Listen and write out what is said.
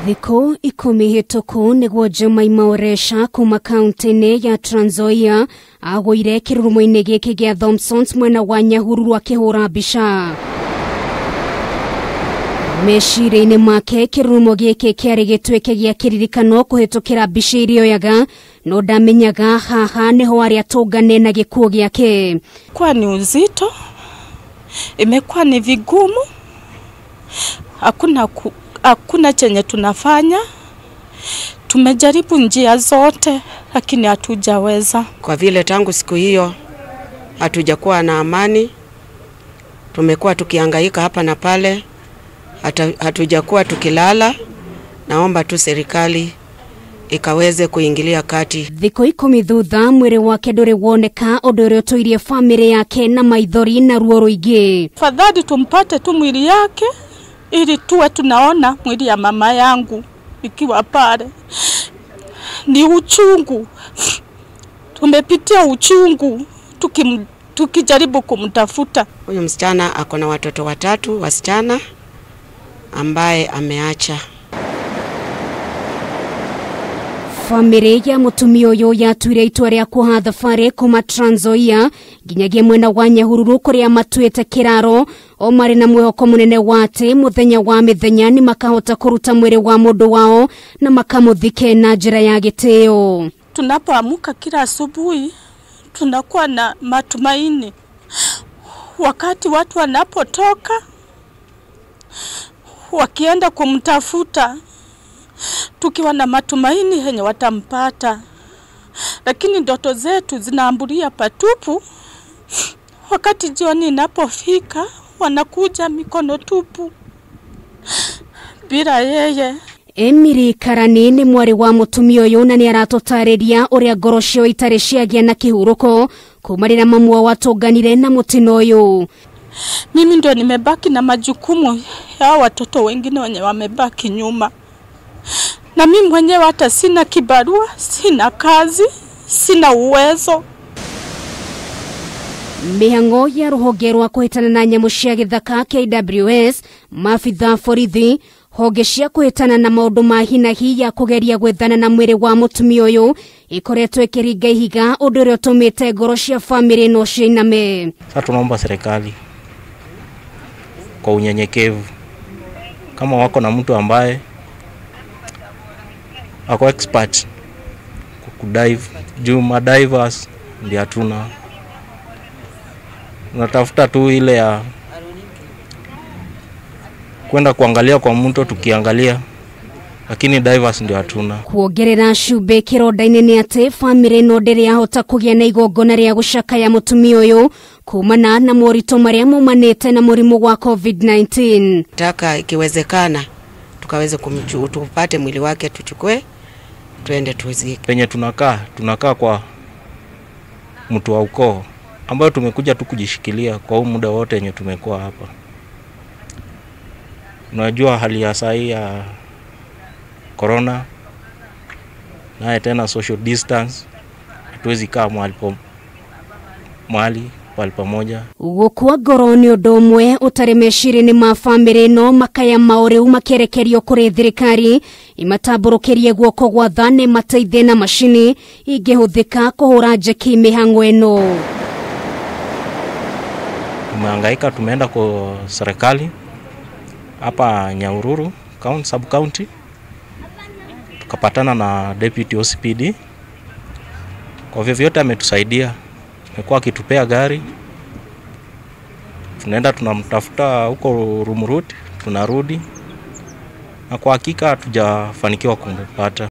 Thikũ 10 hĩtũku nĩguo Jumaima Oresha kuma kaunti-inĩ ya Trans Nzoia agũire kirurumo-ini gĩkĩ gĩa Thompsons mwena wa Nyahururu akĩhũra mbica. Meciria-inĩ make kirurumo gĩkĩ kĩarĩ gĩtuĩke gĩa kĩririkano kũhĩtũkĩra mbica iria oyaga, no ndamenyaga haha niho arĩa tũngane na gĩkuũ gĩake. Kwa ni uzito, imekuwa ni vigumu, hakuna chenye tunafanya. Tumejaribu njia zote lakini hatujaweza. Kwa vile tangu siku hiyo hatujakuwa na amani, tumekuwa tukihangaika hapa na pale, hatujakuwa tukilala. Naomba tu serikali ikaweze kuingilia kati. Thikũ 10 thutha mwiri wake ndũrĩ woneka, ũndũ ũrĩa ũtũirie family yake na maithori na ruo rũingĩ. Fadhali tumpate tu mwili yake ili tuwe tunaona mwili ya mama yangu ikiwa pale. Ni uchungu, tumepitia uchungu tukijaribu kumtafuta. Huyu msichana ako na watoto 3 wasichana ambaye ameacha. Family ya mũtumia ũyũ yatuire itua rĩa kuoha thabarĩ kuma Trans Nzoia nginyagia mwena wa Nyahururu kũrĩa matuĩte kĩraro, o marĩ na mwĩhoko mũnene wa atĩ mũthenya wa mĩthenya ni makahota kũruta mwĩrĩ wa mũndũ wao na makamũthike na njĩra ya gĩtĩo. Tunapoamka kila asubuhi tunakuwa na matumaini. Wakati watu wanapotoka wakienda kumtafuta, tukiwa na matumaini yenye watampata, lakini ndoto zetu zinaambulia patupu. Wakati jioni inapofika wanakuja mikono tupu bila yeye. Emiri Karani ni mwari wa mũtumia ũyũ na nĩ aratũtarĩria ũrĩa ngoro cio itarĩ ciagĩa na kĩhurũko kumarĩra mamu wa tũnganire na mũtino ũyũ. Mimi ndio nimebaki na majukumu ya watoto wengine wenye wamebaki nyuma. Na mimi mwenyewe hata sina kibarua, sina kazi, sina uwezo. Mĩhang'o ya rũhonge rwa kũhĩtana na nyamũ cia gĩthaka KWS, maabitha borithi, honge cia kũhĩtana na maũndũ ma hinahi ya kũgeria gwethana na mwĩrĩ wa mũtumia ũyũ ikoretwo ĩkĩringa ihiga, ũndũ ũrĩa ũtũmĩte ngoro cia family no ciiname. Sasa tunaomba serikali kwa unyenyekevu, kama wako na mtu ambaye ako expert kudive, juu madivers ndio hatuna. Tunatafuta tu ile ya kwenda kuangalia kwa mto tukiangalia, lakini divers ndio hatuna. Kuongerera cumbe kĩronda-inĩ nĩ atĩ family no ndĩrĩ yahota kũgĩa na igongona rĩa gũcakaya mũtumia ũyũ kumana na moritũ marĩa maumanĩte na mũrimũ wa COVID-19. Taka ikiwezekana tukaweze tupate mwili wake, tuchukue tuende tuzike. Penye tunakaa kwa mtu wa ukoo ambayo tumekuja tu kujishikilia kwa muda wote yenye tumekuwa hapa. Unajua hali ya saa hii ya corona, na tena social distance, hatuwezi kaa mahali pamoja. Gũkua ngoro nĩ ũndũ ũmwe ũtarĩ meciria-inĩ ma family no makaya maũrĩu makĩrekerio kũrĩ thirikari imatambũrũkĩrie guoko gwa thane mateithie na macini ingĩhũthĩka kũhũra njeki mĩhang'o ĩno. Tumehangaika, tumeenda kwa serikali hapa Nyahururu sub county, tukapatana na deputy OCPD. Kwa vyovyote ametusaidia, amekuwa akitupea gari, tunaenda tunamtafuta huko Rumurut, tunarudi, na kwa hakika hatujafanikiwa kumpata.